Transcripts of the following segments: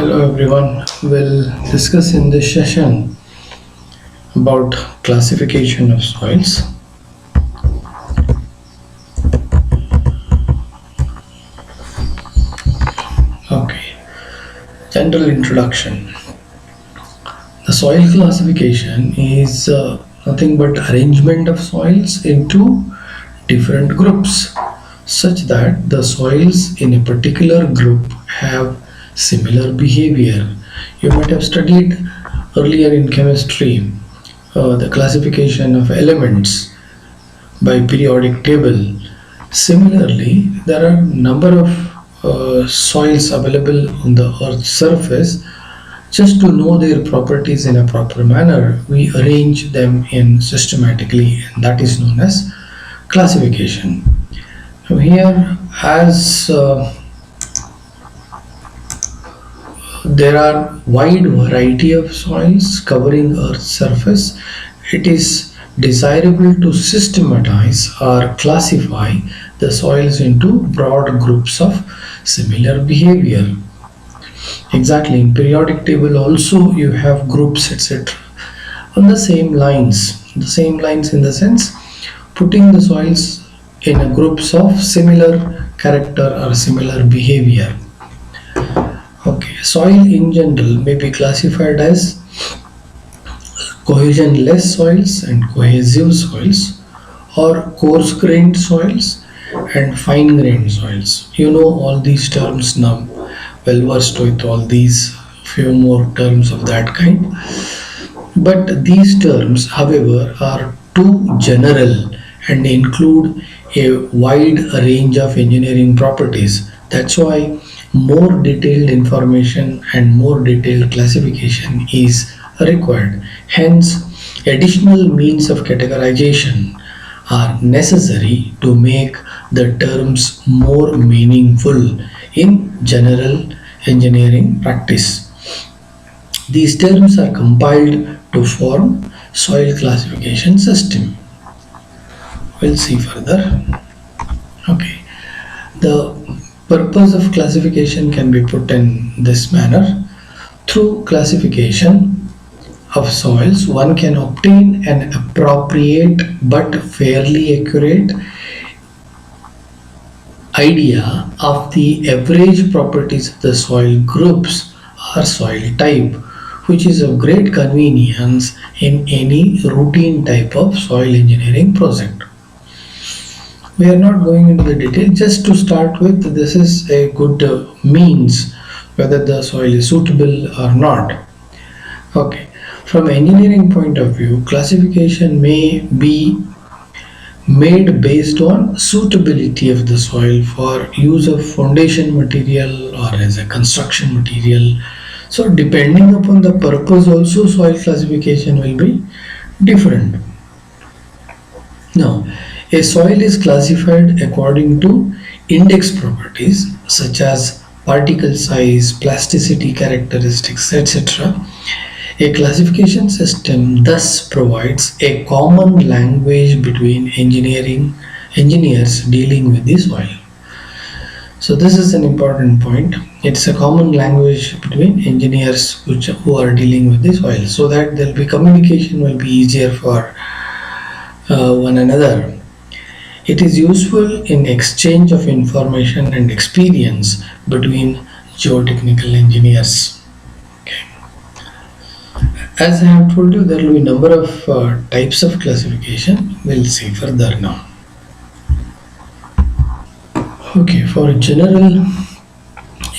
Hello everyone. We'll discuss in this session about classification of soils. Okay. General introduction. The soil classification is nothing but arrangement of soils into different groups such that the soils in a particular group have similar behavior. You might have studied earlier in chemistry the classification of elements by periodic table. Similarly, there are number of soils available on the earth's surface. Just to know their properties in a proper manner, we arrange them in systematically, and that is known as classification. So here, as there are wide variety of soils covering Earth's surface, it is desirable to systematize or classify the soils into broad groups of similar behavior. Exactly, in periodic table also you have groups, etc. On the same lines. The same lines in the sense putting the soils in a groups of similar character or similar behavior. Okay, soil in general may be classified as cohesion-less soils and cohesive soils, or coarse-grained soils and fine-grained soils. You know all these terms now, well versed with all these few more terms of that kind. But these terms, however, are too general and include a wide range of engineering properties. That's why more detailed information and more detailed classification is required. Hence, additional means of categorization are necessary to make the terms more meaningful in general engineering practice. These terms are compiled to form soil classification system. We'll see further. Okay. The purpose of classification can be put in this manner. Through classification of soils, one can obtain an appropriate but fairly accurate idea of the average properties of the soil groups or soil type, which is of great convenience in any routine type of soil engineering project. We are not going into the detail. Just to start with, this is a good means whether the soil is suitable or not. Okay, from engineering point of view, classification may be made based on suitability of the soil for use of foundation material or as a construction material. So depending upon the purpose also, soil classification will be different. Now, a soil is classified according to index properties such as particle size, plasticity characteristics, etc. A classification system thus provides a common language between engineers dealing with the soil. So this is an important point. It's a common language between engineers who are dealing with the soil, so that there will be communication will be easier for one another. It is useful in exchange of information and experience between geotechnical engineers. Okay. As I have told you, there will be number of types of classification. We'll see further now. Okay, for general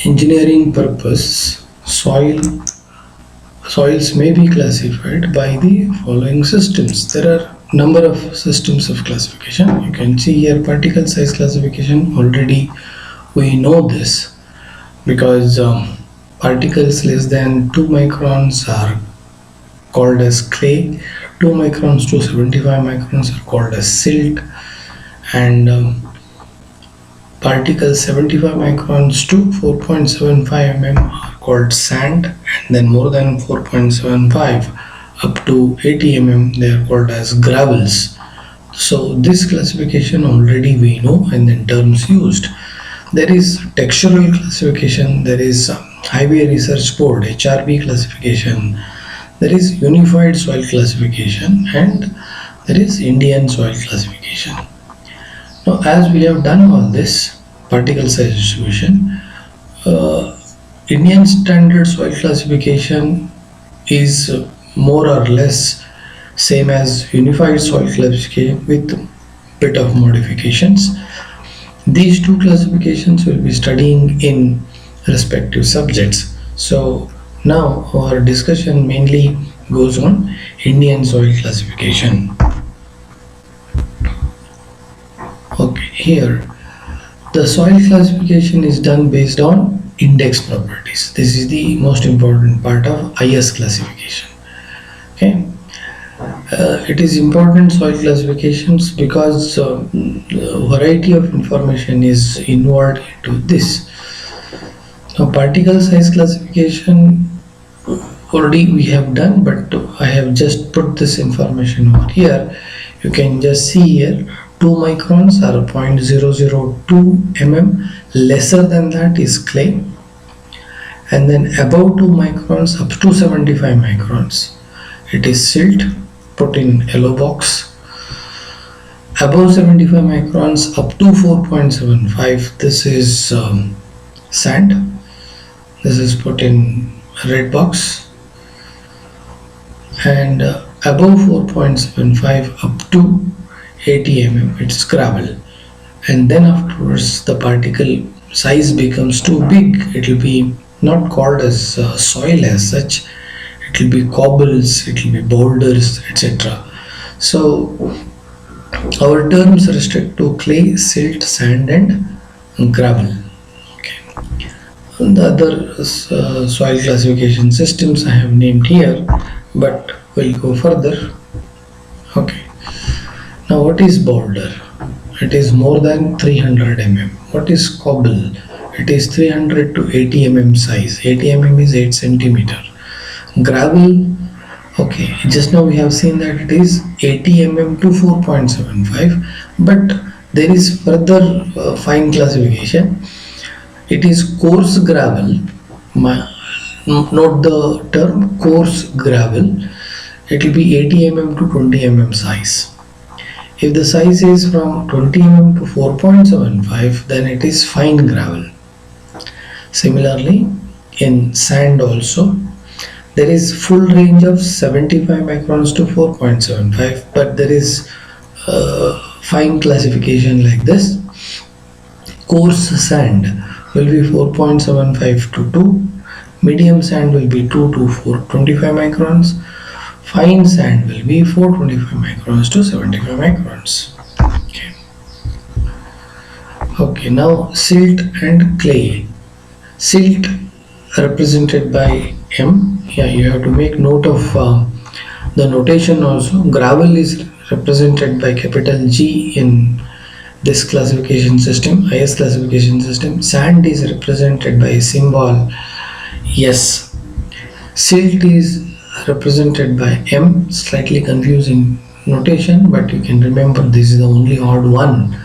engineering purpose, soils may be classified by the following systems. There are number of systems of classification. You can see here particle size classification. Already we know this because particles less than 2 microns are called as clay, 2 microns to 75 microns are called as silt, and particles 75 microns to 4.75 mm are called sand, and then more than 4.75 up to 80 mm they are called as gravels. So this classification already we know, and then terms used. There is textural classification, there is Highway Research Board (HRB) classification, there is Unified Soil Classification, and there is Indian Soil Classification. Now, as we have done all this particle size distribution, uh, Indian Standard Soil Classification is more or less same as Unified Soil Classification with bit of modifications. These two classifications will be studying in respective subjects. So now our discussion mainly goes on Indian soil classification. Okay, here the soil classification is done based on index properties. This is the most important part of IS classification. Okay, it is important soil classifications because variety of information is involved into this. Now, particle size classification already we have done, but I have just put this information over here. You can just see here 2 microns are 0.002 mm. Lesser than that is clay, and then above 2 microns up to 75 microns it is silt, put in yellow box. Above 75 microns up to 4.75, this is sand, this is put in red box. And above 4.75 up to 80 mm it's gravel. And then afterwards the particle size becomes too big, it will be not called as soil as such, it will be cobbles, it will be boulders, etc. So our terms restrict to clay, silt, sand, and gravel. Okay. And the other soil classification systems I have named here, but we'll go further. Okay. Now, what is boulder? It is more than 300 mm. What is cobble? It is 300 to 80 mm size. 80 mm is 8 centimeter. Gravel, okay, just now we have seen that it is 80 mm to 4.75, but there is further fine classification. It is coarse gravel. Note the term coarse gravel. It will be 80 mm to 20 mm size. If the size is from 20 mm to 4.75, then it is fine gravel. Similarly, in sand also, there is full range of 75 microns to 4.75, but there is fine classification like this. Coarse sand will be 4.75 to 2, medium sand will be 2 to 425 microns, fine sand will be 425 microns to 75 microns. Okay, now silt and clay. Silt represented by M. Yeah, you have to make note of the notation also. Gravel is represented by capital G in this classification system, IS classification system. Sand is represented by symbol S. Silt is represented by M. Slightly confusing notation, but you can remember this is the only odd one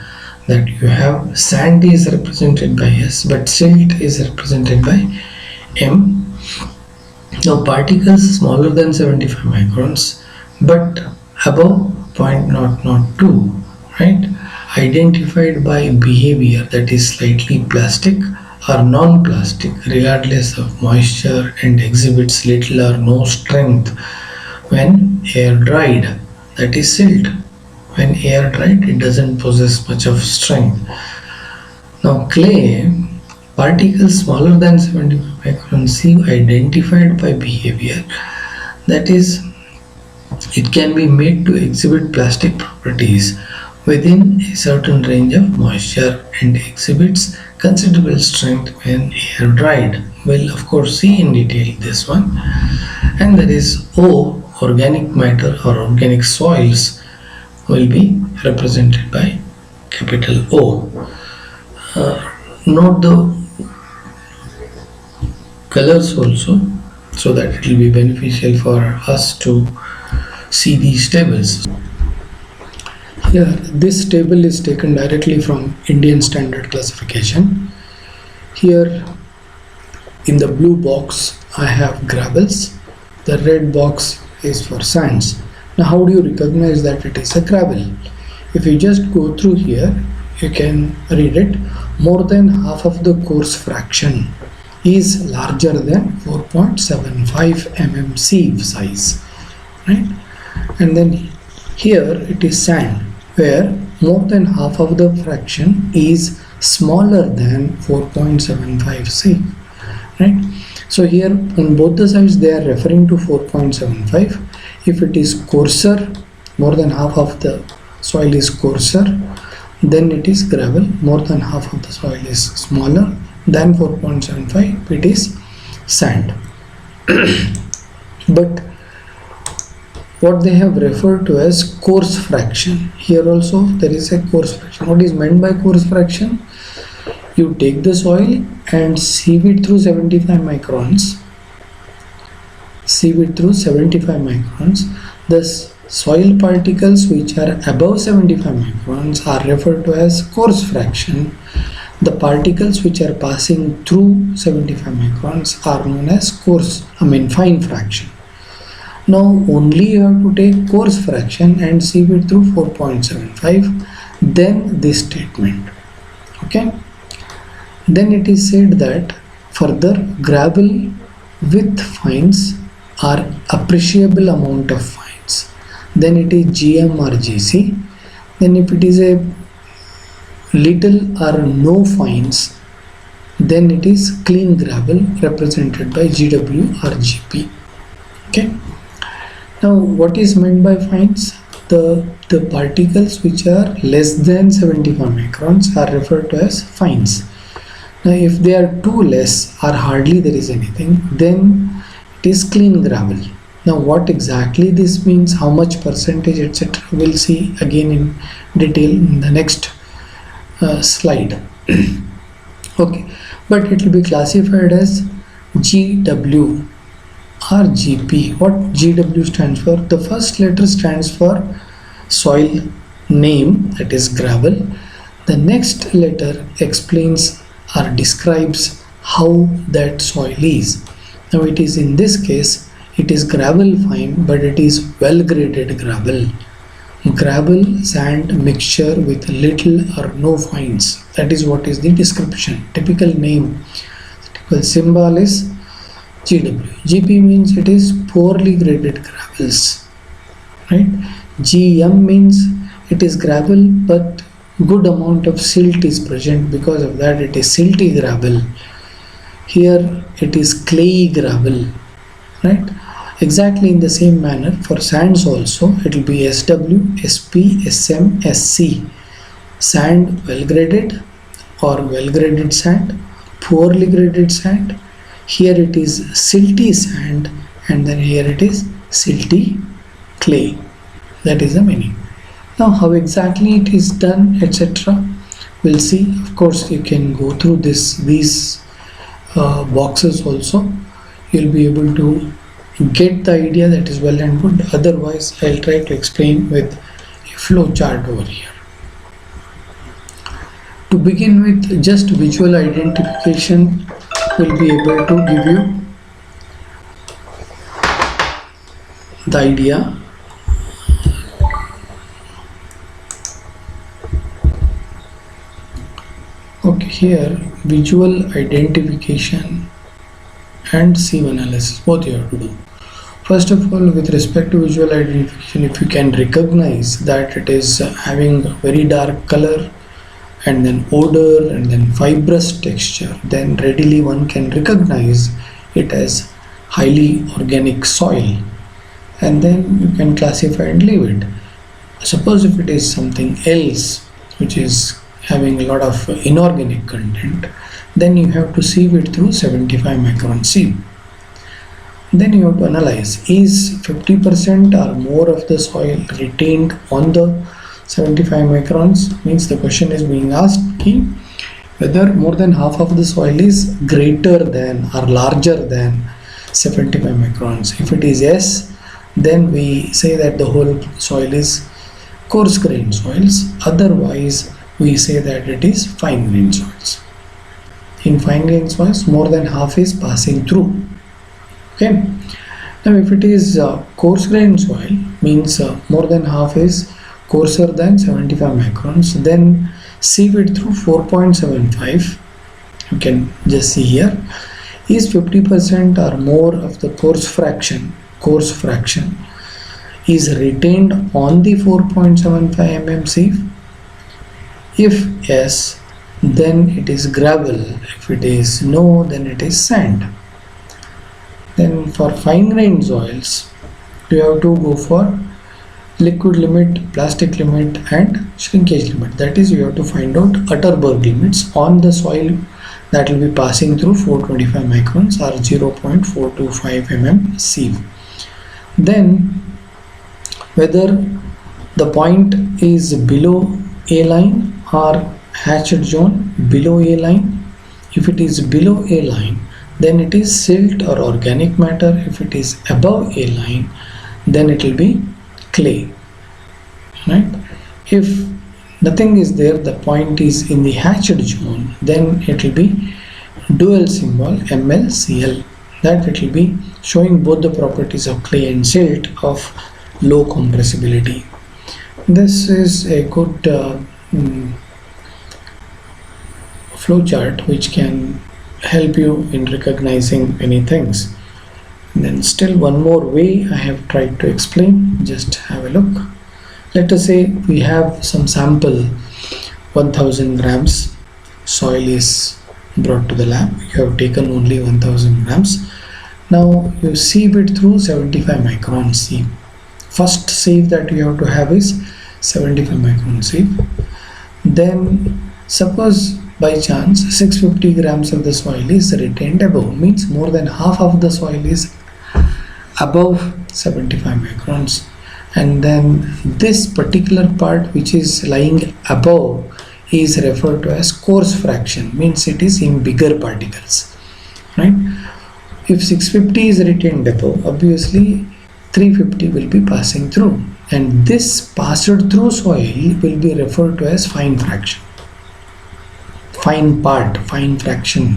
that you have. Sand is represented by S, but silt is represented by M. Now, particles smaller than 75 microns but above 0.002, right, identified by behavior, that is slightly plastic or non-plastic regardless of moisture, and exhibits little or no strength when air dried, that is silt. When air dried, it doesn't possess much of strength. Now, clay, particles smaller than 75 microns identified by behavior, that is, it can be made to exhibit plastic properties within a certain range of moisture and exhibits considerable strength when air dried. We'll of course see in detail this one. And there is O, organic matter or organic soils, will be represented by capital O. Note the colors also, so that it will be beneficial for us to see these tables. Here, this table is taken directly from Indian Standard Classification. Here, In the blue box, I have gravels. The red box is for sands. Now, how do you recognize that it is a gravel? If you just go through here, you can read it. More than half of the coarse fraction is larger than 4.75 mm sieve size, right? And then here it is sand, where more than half of the fraction is smaller than 4.75 sieve, right? So here on both the sides they are referring to 4.75. If it is coarser, more than half of the soil is coarser, then it is gravel. More than half of the soil is smaller than 4.75, it is sand. But what they have referred to as coarse fraction, here also there is a coarse fraction. What is meant by coarse fraction? You take the soil and sieve it through 75 microns. Sieve it through 75 microns. The soil particles which are above 75 microns are referred to as coarse fraction. The particles which are passing through 75 microns are known as fine fraction. Now only you have to take coarse fraction and sieve it through 4.75, then this statement. Okay. Then it is said that further gravel with fines are appreciable amount of fines. Then it is GM or GC. Then if it is a little or no fines, then it is clean gravel represented by GW or GP. Okay. Now what is meant by fines? The particles which are less than 75 microns are referred to as fines. Now if they are too less or hardly there is anything, then it is clean gravel. Now what exactly this means, how much percentage, etc., we'll see again in detail in the next slide. Okay, but it will be classified as GW or GP. What GW stands for? The first letter stands for soil name, that is gravel. The next letter explains or describes how that soil is. Now it is, in this case, it is gravel fine, but it is well graded gravel. Gravel sand mixture with little or no fines. That is what is the description. Typical name, typical symbol is GW. GP means it is poorly graded gravels, right? GM means it is gravel but good amount of silt is present, because of that it is silty gravel. Here it is clayey gravel, right? Exactly in the same manner for sands also, it will be SW, SP, SM, SC. Sand well graded or well graded sand, poorly graded sand. Here it is silty sand, and then here it is silty clay. That is the meaning. Now how exactly it is done, etc., we'll see. Of course you can go through these boxes also. You'll be able to get the idea, that is well and good. Otherwise I'll try to explain with a flow chart over here. To begin with, just visual identification will be able to give you the idea. Okay, here visual identification and sieve analysis, both you have to do. First of all, with respect to visual identification, if you can recognize that it is having very dark color and then odor and then fibrous texture, then readily one can recognize it as highly organic soil, and then you can classify and leave it. Suppose if it is something else which is having a lot of inorganic content, then you have to sieve it through 75 micron sieve. Then you have to analyze, is 50% or more of the soil retained on the 75 microns? Means the question is being asked whether more than half of the soil is greater than or larger than 75 microns. If it is yes, then we say that the whole soil is coarse grained soils. Otherwise we say that it is fine grained soils. In fine grained soils, more than half is passing through. Okay. Now if it is coarse grained soil, means more than half is coarser than 75 microns, then sieve it through 4.75. You can just see here is 50% or more of the coarse fraction is retained on the 4.75 mm sieve. If yes, then it is gravel. If it is no, then it is sand. Then for fine grained soils, you have to go for liquid limit, plastic limit and shrinkage limit. That is, you have to find out Atterberg limits on the soil that will be passing through 425 microns or 0.425 mm sieve. Then whether the point is below A line or hatched zone below A line. If it is below A line, then it is silt or organic matter. If it is above A line, then it will be clay, right? If nothing is there, the point is in the hatched zone, then it will be dual symbol MlCl, that it will be showing both the properties of clay and silt of low compressibility. This is a good flow chart which can help you in recognizing many things. And then still one more way I have tried to explain. Just have a look. Let us say we have some sample, 1000 grams soil is brought to the lab. You have taken only 1000 grams. Now you sieve it through 75 micron sieve. First sieve that you have to have is 75 micron sieve. Then suppose by chance 650 grams of the soil is retained above, means more than half of the soil is above 75 microns, and then this particular part which is lying above is referred to as coarse fraction, means it is in bigger particles, right? If 650 is retained above, obviously 350 will be passing through, and this passed through soil will be referred to as fine fraction, fine part, fine fraction.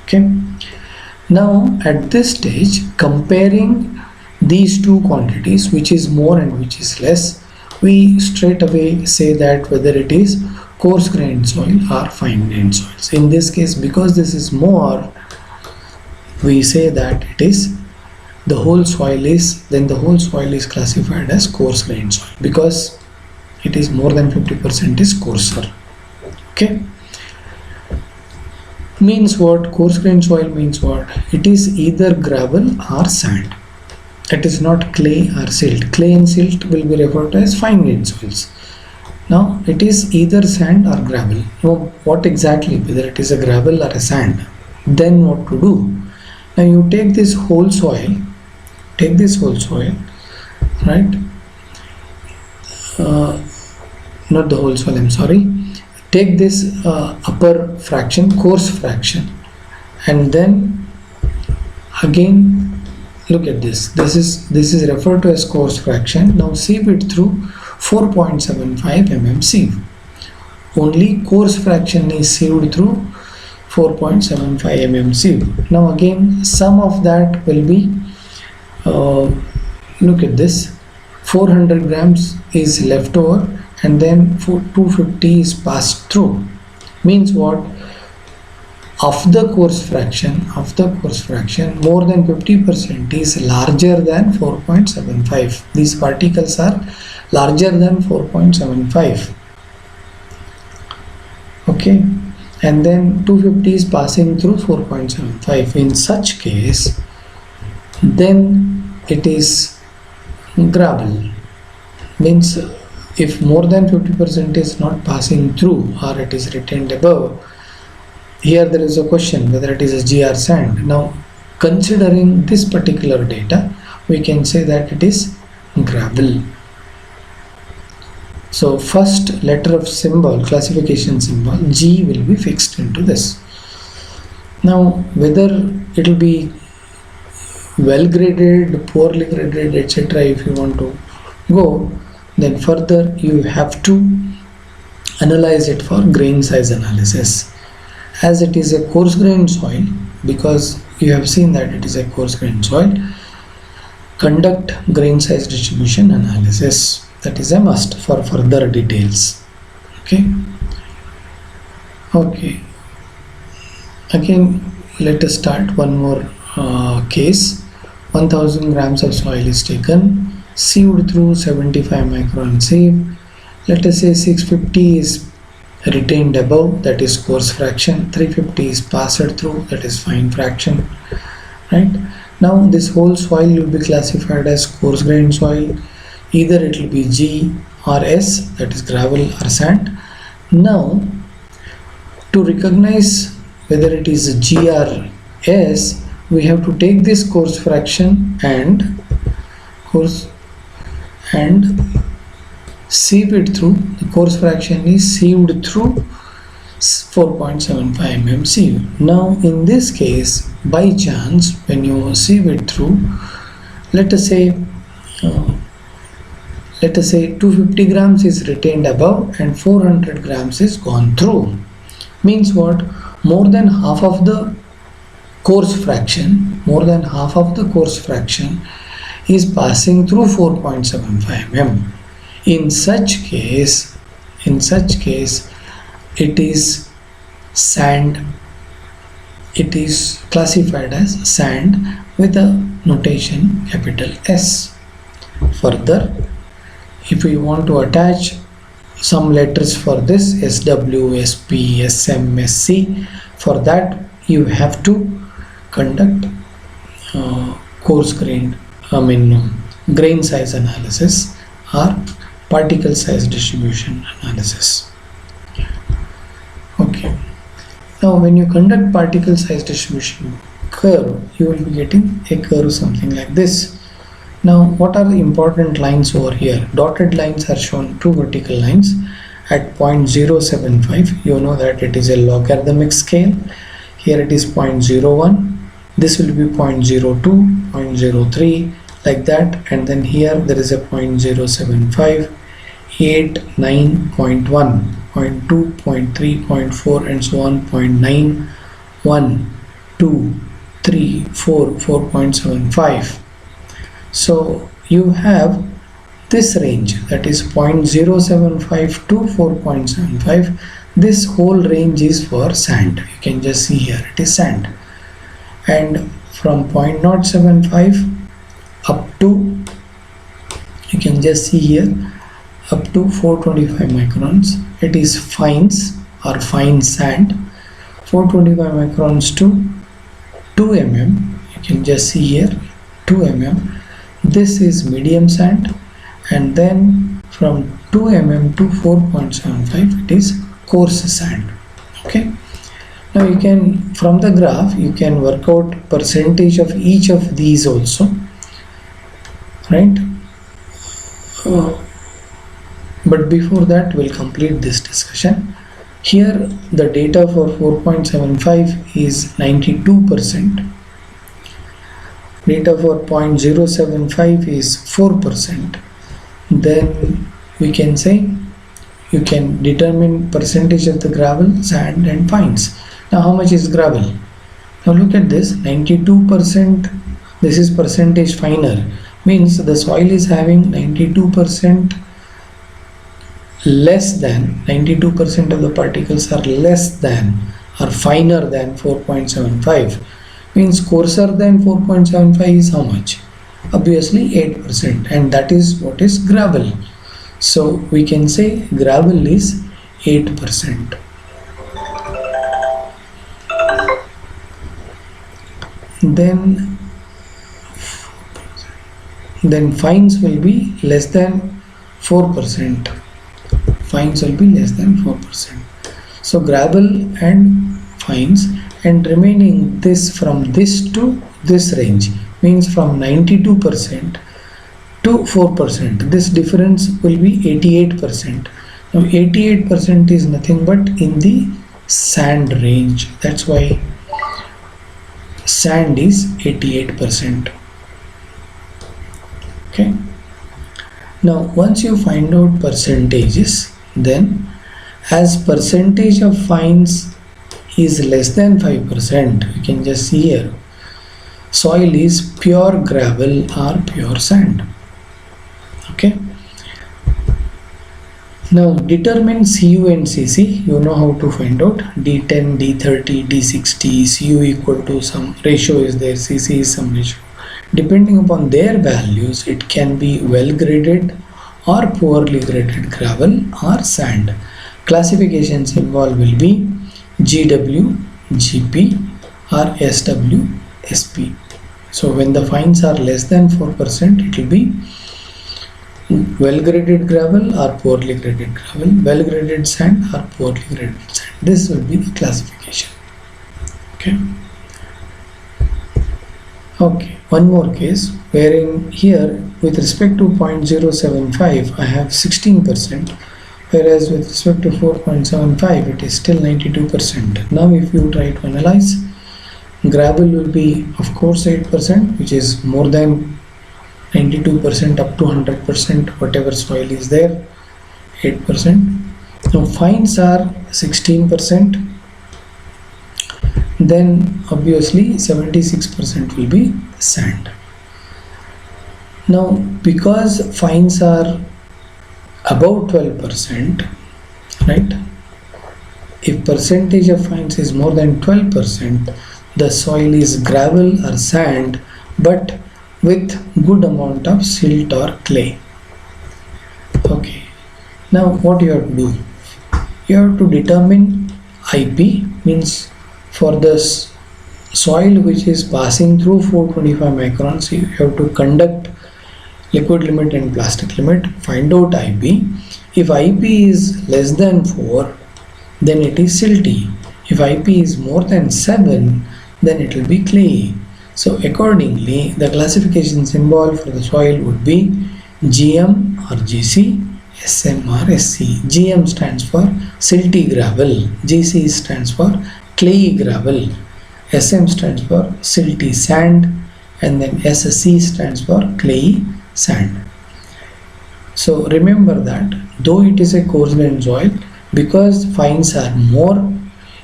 Okay. Now at this stage, comparing these two quantities, which is more and which is less, we straight away say that whether it is coarse grained soil or fine grained soils. In this case, because this is more, we say that it is the whole soil is, then the whole soil is classified as coarse grained soil because it is more than 50% is coarser. Okay. Means what? Coarse grained soil means what? It is either gravel or sand. It is not clay or silt. Clay and silt will be referred to as fine grained soils. Now it is either sand or gravel. Now what exactly, whether it is a gravel or a sand, then what to do? Now you take this whole soil, right? Not the whole soil, I'm sorry. Take this upper fraction, coarse fraction, and then again look at this. This is referred to as coarse fraction. Now sieve it through 4.75 mm sieve. Only coarse fraction is sieved through 4.75 mm sieve. Now again, sum of that will be, look at this, 400 grams is left over, and then 250 is passed through. Means what? Of the coarse fraction, more than 50% is larger than 4.75. These particles are larger than 4.75. Okay, and then 250 is passing through 4.75. In such case, then it is gravel. Means if more than 50% is not passing through or it is retained above, here there is a question whether it is a G or sand. Now considering this particular data, we can say that it is gravel. So first letter of symbol, classification symbol G will be fixed into this. Now whether it will be well graded, poorly graded, etc., if you want to go, then further you have to analyze it for grain size analysis. as it is a coarse grained soil, because you have seen that it is a coarse grained soil, conduct grain size distribution analysis. That is a must for further details. Okay, again let us start one more case. 1000 grams of soil is taken, sieved through 75 micron sieve. Let us say 650 is retained above, that is coarse fraction, 350 is passed through, that is fine fraction, right? Now this whole soil will be classified as coarse grained soil. Either it will be G or S, that is gravel or sand. Now to recognize whether it is G or S, we have to take this coarse fraction and sieve it through. The coarse fraction is sieved through 4.75 mm sieve. Now in this case, by chance, when you sieve it through, let us say 250 grams is retained above and 400 grams is gone through. Means what? More than half of the coarse fraction is passing through 4.75 mm. In such case it is sand. It is classified as sand with a notation capital S. Further, if we want to attach some letters for this, SW, SP, SM, SC, for that you have to conduct grain size analysis or particle size distribution analysis. Okay. Now when you conduct particle size distribution curve, you will be getting a curve something like this. Now what are the important lines over here? Dotted lines are shown, two vertical lines at 0.075. You know that it is a logarithmic scale. Here it is 0.01. This will be 0.02, 0.03, like that, and then here there is a 0.075, 8, 9.1, 0.2, 0.3, 0.4, and so on, 0.9, 1, 2, 3, 4, 4.75. So you have this range, that is 0.075 to 4.75. This whole range is for sand. You can just see here it is sand, and from 0.075 up to, you can just see here, up to 425 microns, it is fines or fine sand. 425 microns to 2 mm, you can just see here 2 mm. This is medium sand, and then from 2 mm to 4.75 it is coarse sand. Okay. Now you can, from the graph, you can work out percentage of each of these also, right? But before that, we'll complete this discussion. Here the data for 4.75 is 92%. Data for 0.075 is 4%. Then we can say you can determine percentage of the gravel, sand and fines. Now how much is gravel? Now look at this, 92%, this is percentage finer, means the soil is having 92% less than, 92% of the particles are less than or finer than 4.75. Means coarser than 4.75 is how much? Obviously 8%, and that is what is gravel. So we can say gravel is 8%. Then fines will be less than 4%. Fines will be less than 4%. So gravel and fines, and remaining this from this to this range, means from 92% to 4%. This difference will be 88%. Now 88% is nothing but in the sand range. That's why sand is 88%. Okay. Now once you find out percentages, then as percentage of fines is less than 5%, we can just see here, soil is pure gravel or pure sand. Okay. Now determine Cu and Cc. You know how to find out. D10, D30, D60, Cu equal to some ratio is there, Cc is some ratio. Depending upon their values, it can be well graded or poorly graded gravel or sand. Classifications involved will be GW, GP or SW, SP. So when the fines are less than 4%, it will be well graded gravel or poorly graded gravel, well graded sand or poorly graded sand. This will be the classification. Okay. Okay, one more case wherein here with respect to 0.075 I have 16%, whereas with respect to 4.75 it is still 92%. Now if you try to analyze, gravel will be of course 8%, which is more than 92% up to 100%, whatever soil is there, 8%. Now fines are 16%, then obviously 76% will be sand. Now because fines are above 12%, right, if percentage of fines is more than 12%, the soil is gravel or sand but with good amount of silt or clay. Okay, now what you have to do, you have to determine IP, means for this soil which is passing through 425 microns, you have to conduct liquid limit and plastic limit, find out IP. If IP is less than 4, then it is silty. If IP is more than 7, then it will be clayey. So accordingly, the classifications involved for the soil would be GM or GC, SM or SC. GM stands for silty gravel, GC stands for clayey gravel, SM stands for silty sand, and then SC stands for clayey sand. So remember that though it is a coarse grained soil, because fines are more,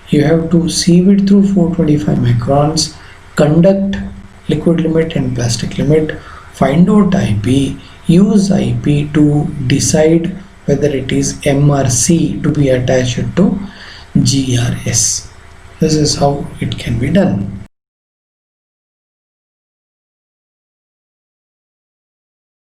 you have to sieve it through 425 microns, conduct liquid limit and plastic limit, find out IP, use IP to decide whether it is M or C to be attached to G or S. This is how it can be done.